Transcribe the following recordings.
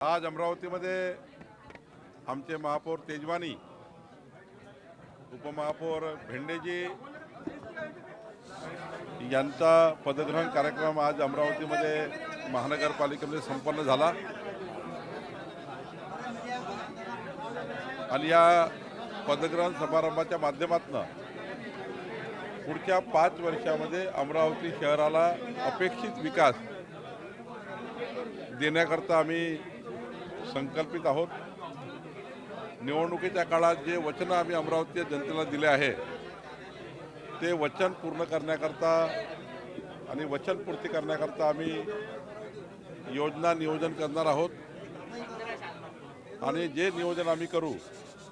आज अमरावतीमध्ये आमचे महापौर तेजवानी, उपमहापौर भेंडेजी यांचा पदग्रहण कार्यक्रम आज अमरावतीमध्ये महानगरपालिकेमध्ये संपन्न झाला आणि या पदग्रहण समारंभाच्या माध्यमातून पुढच्या 5 वर्षामध्ये अमरावती शहराला अपेक्षित विकास देण्याकरता आम्ही संकल्पित आहोत। निवडणुकीच्या काळात जे वचन आम्ही अमरावती जनतेला दिले आहे ते वचन पूर्ण करण्याकरता आणि वचनपूर्ती करण्याकरता आम्ही योजना नियोजन करणार आहोत आणि जे नियोजन आम्ही करू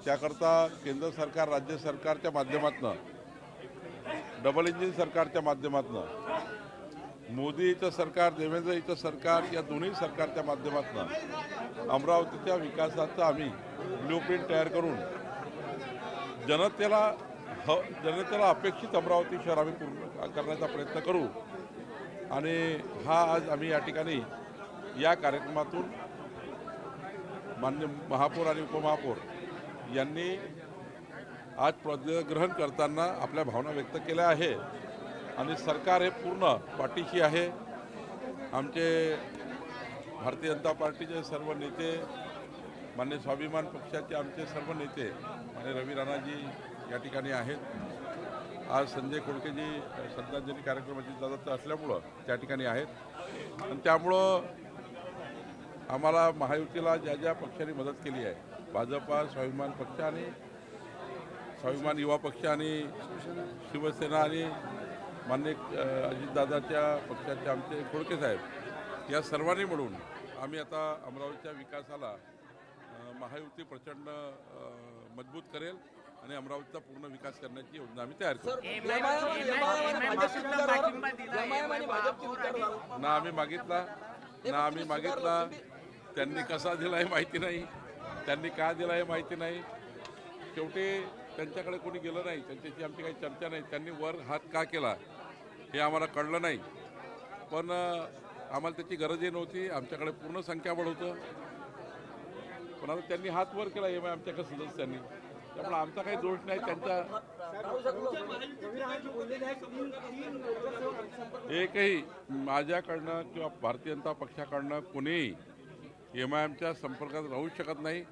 त्याकरता केंद्र सरकार, राज्य सरकारच्या माध्यमातून, डबल इंजिन सरकारच्या माध्यमातून, मोदीचं सरकार, देवेंद्रजीचं सरकार या दोन्ही सरकारच्या माध्यमातून अमरावतीच्या विकासाचा आम्ही ब्लूप्रिंट तयार करून जनतेला अपेक्षित अमरावती शहर आम्ही पूर्ण करण्याचा प्रयत्न करू। आणि हा आज आम्ही या ठिकाणी या कार्यक्रमातून माननीय महापौर आणि उपमहापौर यांनी आज पदग्रहण करताना आपल्या भावना व्यक्त केल्या आहे आणि सरकार हे पूर्ण पाठीशी आहे। आमचे भारतीय जनता पार्टीचे सर्व नेते, मान्य स्वाभिमान पक्षाचे आमचे सर्व नेते, मान्य रवी राणाजी या ठिकाणी आहेत। आज संजय खोडकेजी श्रद्धांजली कार्यक्रमाची इजाजत असल्यामुळं त्या ठिकाणी आहेत आणि त्यामुळं आम्हाला महायुतीला ज्या ज्या पक्षांनी मदत केली आहे, भाजपा, स्वाभिमान पक्ष आणि स्वाभिमान युवा पक्ष आणि शिवसेना आणि मान्य अजितदादाच्या पक्षाचे आमचे खोडके साहेब, या सर्वांनी मिळून आम्ही आता अमरावतीच्या विकासाला महायुती प्रचंड मजबूत करेल आणि अमरावतीचा पूर्ण विकास करण्याची योजना आम्ही तयार करू। ना आम्ही मागितला त्यांनी कसा दिलाय माहिती नाही, त्यांनी का दिलाय माहिती नाही। शेवटी त्यांच्याकडे कोणी गेलं नाही, त्यांच्याशी आमची काही चर्चा नाही। त्यांनी वर हात का केला हे आम्हाला कळलं नाही, पण आम्हाला त्याची गरजही नव्हती। आमच्याकडे पूर्ण संख्याबळ होतं, पण आता त्यांनी हात वर केला हे आमच्याकडे सदस्यांनी, त्यामुळे आमचा काही दोष नाही। त्यांचा एकही माझ्याकडनं किंवा भारतीय जनता पक्षाकडनं कोणीही MIMच्या संपर्कात राहू शकत नाही।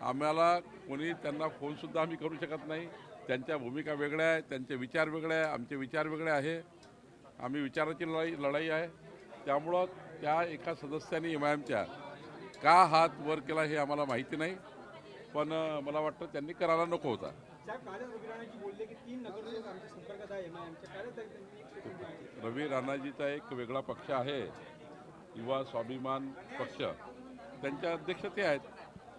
आम्हाला कोणी त्यांना फोनसुद्धा आम्ही करू शकत नाही। त्यांच्या भूमिका वेगळ्या आहे, त्यांचे विचार वेगळे आहे, आमचे विचार वेगळे आहे। आम्ही विचाराची लढाई आहे, त्यामुळं त्या एका सदस्याने MIMच्या का हात वर केला हे आम्हाला माहिती नाही, पण मला वाटतं त्यांनी करायला नको होता। रवी राणाजीचा एक वेगळा पक्ष आहे, युवा स्वाभिमान पक्ष, त्यांच्या अध्यक्ष ते आहेत।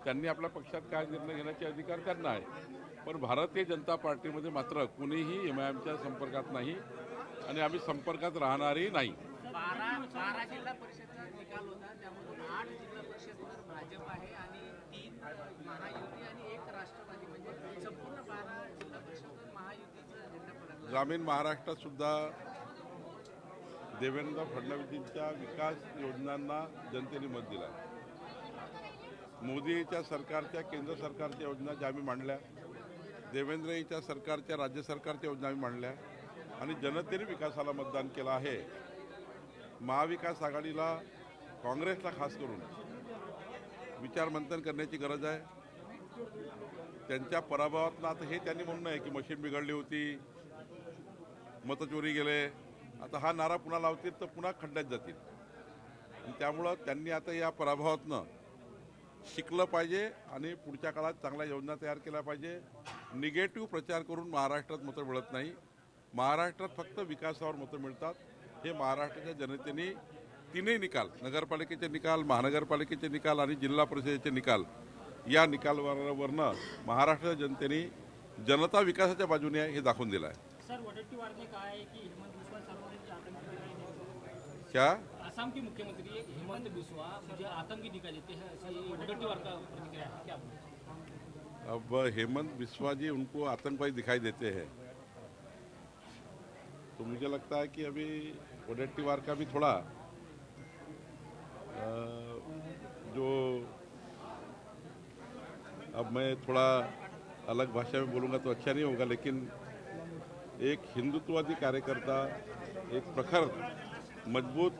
त्यांनी आपल्या पक्षात काय निर्णय घेण्याचे अधिकार त्यांना आहे, पण भारतीय जनता पार्टीमध्ये मात्र कुणीही MIMच्या संपर्कात नाही आणि आम्ही संपर्कात राहणारही नाही। 12 जिल्हा परिषदचा निकाल होता, त्यामधून 8 जिल्हा परिषदवर भाजप आहे आणि 3 महायुती आणि 1 राष्ट्रवादी, म्हणजे संपूर्ण 12 जिल्हा परिषदवर महायुतीचा झेंडा फडकला। ग्रामीण महाराष्ट्रात सुद्धा देवेंद्र फडणवीसांच्या विकास योजनांना जनतेने मत दिलं आहे। मोदीच्या सरकारच्या, केंद्र सरकारच्या योजना ज्या आम्ही मांडल्या, देवेंद्रजीच्या सरकारच्या, राज्य सरकारच्या योजना आम्ही मांडल्या आणि जनतेने विकासाला मतदान केलं आहे। महाविकास आघाडीला, काँग्रेसला खास करून विचारमंथन करण्याची गरज आहे। त्यांच्या पराभवातनं आता हे त्यांनी म्हणून आहे की मशीन बिघडली होती, मतचोरी गेले, आता हा नारा पुन्हा लावतील तर पुन्हा खड्ड्यात जातील। त्यामुळं त्यांनी आता या पराभवातनं शिकलं पाहिजे आणि पुढच्या काळात चांगल्या योजना तयार केल्या पाहिजे। निगेटिव्ह प्रचार करून महाराष्ट्रात मतं मिळत नाही, महाराष्ट्रात फक्त विकासावर मतं मिळतात। हे महाराष्ट्राच्या जनतेने तीनही निकाल, नगरपालिकेचे निकाल, महानगरपालिकेचे निकाल आणि जिल्हा परिषदेचे निकाल, या निकालावरनं महाराष्ट्राच्या जनतेने जनता विकासाच्या बाजूने आहे हे दाखवून दिलं आहे। क्या असम के मुख्यमंत्री हेमंत बिस्वा मुझे आतंकी दिखाई देते हैं, ऐसी वडट्टीवार का प्रतिक्रिया है क्या? अब हेमंत बिस्वा जी उनको आतंकवादी दिखाई देते हैं, तो मुझे लगता है कि अभी वडट्टीवार का भी थोड़ा जो अब मैं थोड़ा अलग भाषा में बोलूँगा तो अच्छा नहीं होगा, लेकिन एक हिंदुत्ववादी कार्यकर्ता, एक प्रखर, मजबूत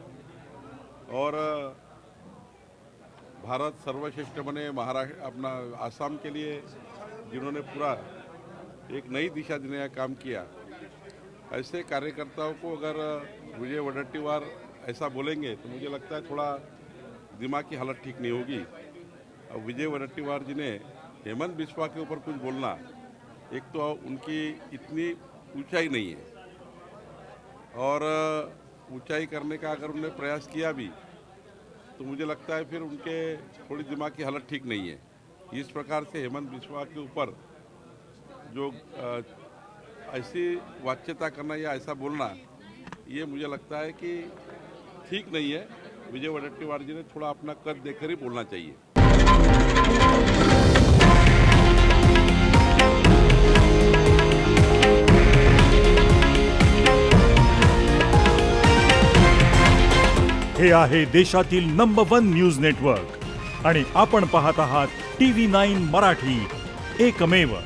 और भारत सर्वश्रेष्ठ बने, महाराष्ट्र अपना आसाम के लिए जिन्होंने पूरा एक नई दिशा देने का काम किया, ऐसे कार्यकर्ताओं को अगर विजय वडेट्टीवार ऐसा बोलेंगे तो मुझे लगता है थोड़ा दिमाग की हालत ठीक नहीं होगी। अब विजय वडेट्टीवार जी ने हेमंत बिस्वा के ऊपर कुछ बोलना, एक तो उनकी इतनी ऊंचाई नहीं है और ऊंचाई करने का अगर उन्होंने प्रयास किया भी तो मुझे लगता है फिर उनके थोड़ी दिमाग की हालत ठीक नहीं है। इस प्रकार से हेमंत बिस्वा के ऊपर जो ऐसी वाच्यता करना या ऐसा बोलना, ये मुझे लगता है कि ठीक नहीं है। विजय वडेट्टीवार जी ने थोड़ा अपना कद देखकर ही बोलना चाहिए। हे आहे देशातील नंबर 1 न्यूज नेटवर्क आणि आपण पाहत आहात TV9 मराठी, एकमेव।